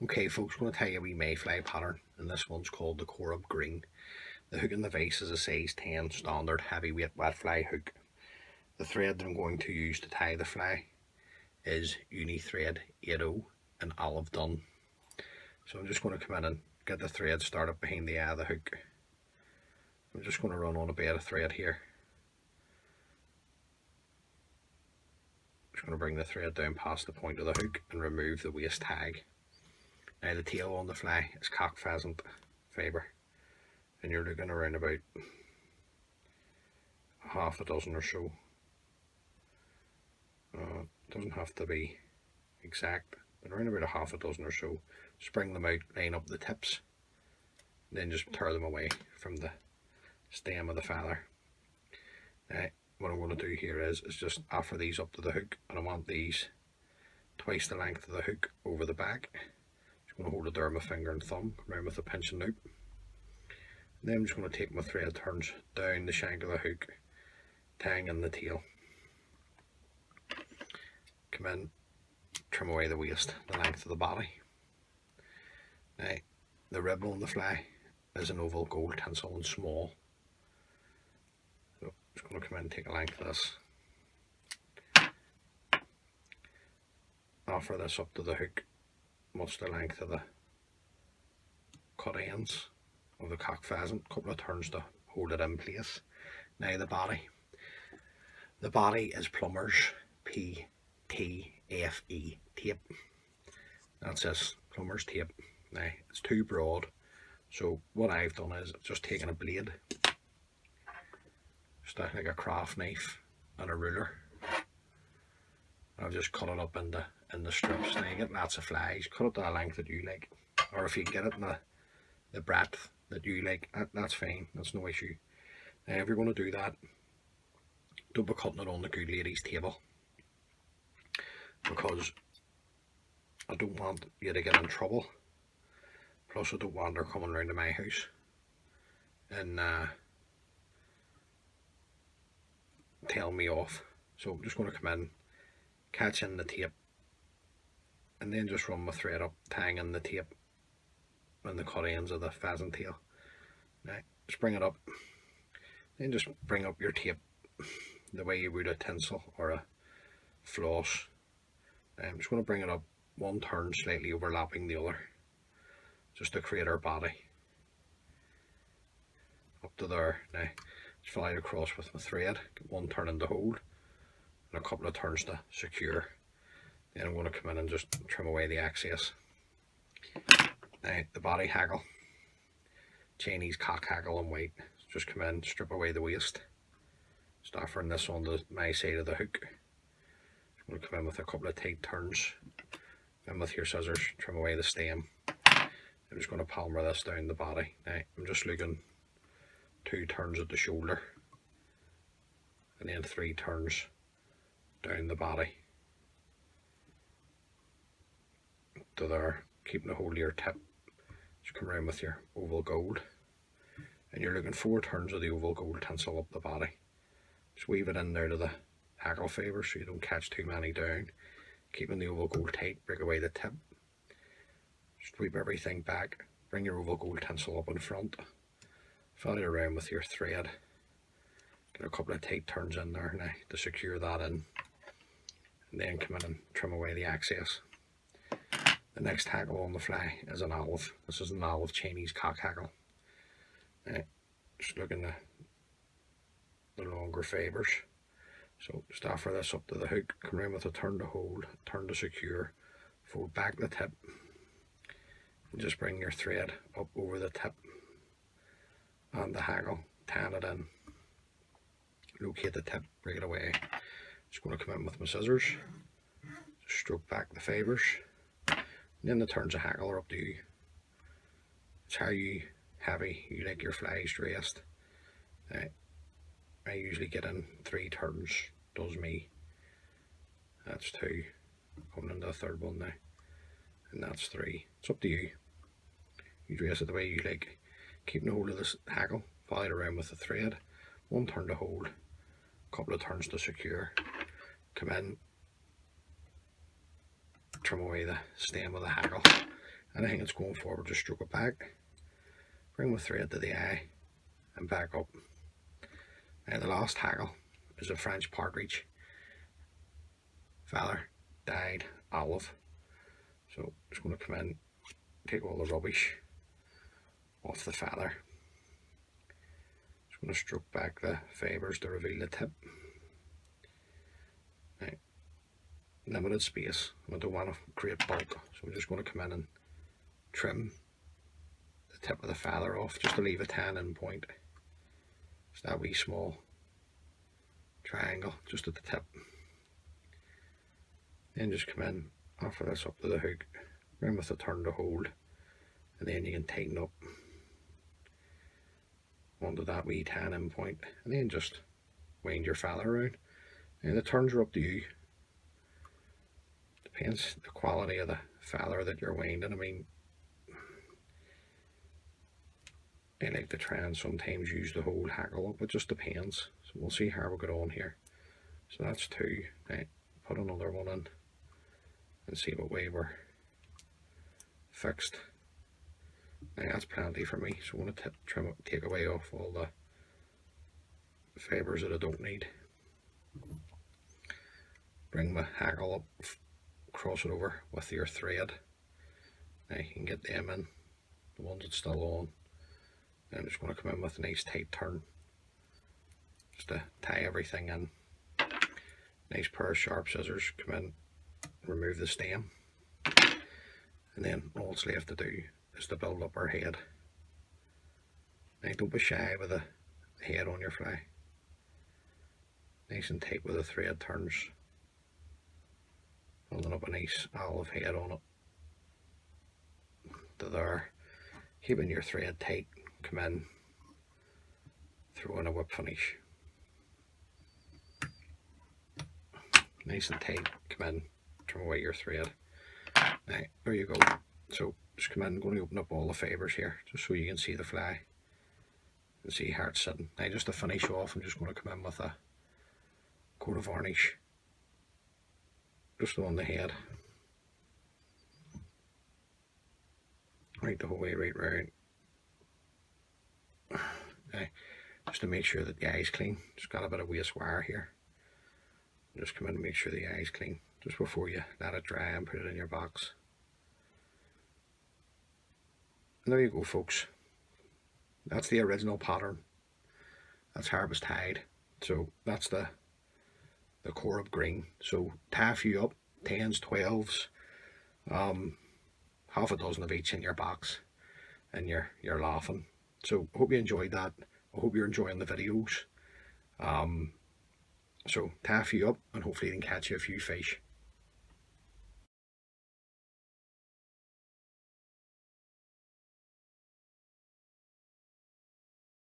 Okay folks, I'm going to tell you a wee Mayfly pattern, and this one's called the Corrib Green. The hook in the vise is a size 10 standard heavyweight wet fly hook. The thread that I'm going to use to tie the fly is uni thread 80 and olive dun. So I'm just going to come in and get the thread started behind the eye of the hook. I'm just going to run on a bit of thread here. Just going to bring the thread down past the point of the hook and remove the waist tag. Now the tail on the fly is cock pheasant fibre, and you're looking around about half a dozen or so. Doesn't have to be exact, but around about a half a dozen or so. Spring them out, line up the tips, and then just tear them away from the stem of the feather. Now what I'm going to do here is just offer these up to the hook, and I want these twice the length of the hook over the back. I'm going to hold it there with my finger and thumb, come around with a pinching loop. And then I'm just going to take my thread turns down the shank of the hook, tying in the tail. Come in, trim away the waist, the length of the body. Now, the rib on the fly is an oval gold tinsel and small. So I'm just going to come in and take a length of this. Offer this up to the hook, much the length of the cut ends of the cock pheasant, couple of turns to hold it in place. Now the body is plumber's PTFE tape. That's this plumber's tape. Now it's too broad, so what I've done is I've just taken a blade, just like a craft knife and a ruler. I've just cut it up in the strips. Now you get lots of flies, cut it to the length that you like, or if you get it in the breadth that you like, that's fine, that's no issue. Now if you're going to do that, don't be cutting it on the good lady's table, because I don't want you to get in trouble. Plus I don't want her coming round to my house and telling me off. So I'm just going to come in, catch in the tape, and then just run my thread up, tying in the tape and the cut ends of the pheasant tail. Now just bring it up, then just bring up your tape the way you would a tinsel or a floss. I'm just going to bring it up one turn, slightly overlapping the other, just to create our body up to there. Now just fly it across with my thread, get one turn in the hold and a couple of turns to secure. Then I'm going to come in and just trim away the excess. Now the body haggle, Chinese cock haggle in white. Just come in, strip away the waist. Just offering this on my side of the hook. I'm going to come in with a couple of tight turns. Then with your scissors, trim away the stem. I'm just going to palmer this down the body. Now I'm just looking 2 turns at the shoulder, and then 3 turns down the body to there, keeping a hold of your tip. Just come around with your oval gold, and you're looking 4 turns of the oval gold tinsel up the body. Just weave it in there to the haggle fibre so you don't catch too many down, keeping the oval gold tight. Break away the tip, sweep everything back, bring your oval gold tinsel up in front, fill it around with your thread, get a couple of tight turns in there now to secure that in, and then come in and trim away the excess. The next haggle on the fly is an olive. This is an olive Chinese cock haggle. Just looking at the longer fibres. So just offer this up to the hook, come around with a turn to hold, turn to secure, fold back the tip, and just bring your thread up over the tip and the haggle, tan it in, locate the tip, break it away. Just going to come in with my scissors, just stroke back the fibres, and then the turns of haggle are up to you. It's how heavy you like your flies dressed. I usually get in 3 turns, does me. That's 2, coming into the 3rd one now, and that's 3. It's up to you. You dress it the way you like. Keeping hold of this haggle, follow it around with the thread, 1 turn to hold, a couple of turns to secure, come in, trim away the stem of the haggle, Anything that's going forward, just stroke it back. Bring the thread to the eye and back up. Now the last tackle is a French partridge feather dyed olive. So just going to come in, take all the rubbish off the feather. Just going to stroke back the fibres to reveal the tip. Now, limited space, I don't want to create bulk, so I'm just going to come in and trim the tip of the feather off just to leave a tan end point. Just that wee small triangle just at the tip. Then just come in, offer this up to the hook, bring with the turn to hold, and then you can tighten up onto that wee tan end point, and then just wind your feather around. And the turns are up to you. Depends the quality of the feather that you're winding. I mean, I like to try and sometimes use the whole hackle up, it just depends. So we'll see how we get on here. So that's 2. Right, put another one in and see what way we're fixed. Now that's plenty for me, so I'm going to take away off all the fibres that I don't need. Bring my hackle up, cross it over with your thread. Now you can get them in, the ones that's still on. And I'm just going to come in with a nice tight turn just to tie everything in. Nice pair of sharp scissors, come in, remove the stem, and then all it's left to do is to build up our head. Now don't be shy with the head on your fly. Nice and tight with the thread turns, building up a nice olive head on it to there. Keeping your thread tight, come in, throw in a whip finish. Nice and tight, come in, trim away your thread. Now, there you go. So just come in, I'm going to open up all the fibres here, just so you can see the fly and see how it's sitting. Now just to finish off, I'm just going to come in with a coat of varnish, just on the head. Right the whole way right round. Now, just to make sure that the eye's clean, just got a bit of waste wire here. Just come in and make sure the eye's clean just before you let it dry and put it in your box. And there you go, folks. That's the original pattern. That's harvest tied. So that's the Corrib Green. So tie a few up, 10s, 12s, half a dozen of each in your box, and you're laughing. So I hope you enjoyed that. I hope you're enjoying the videos. So tie a few up and hopefully you can catch you a few fish.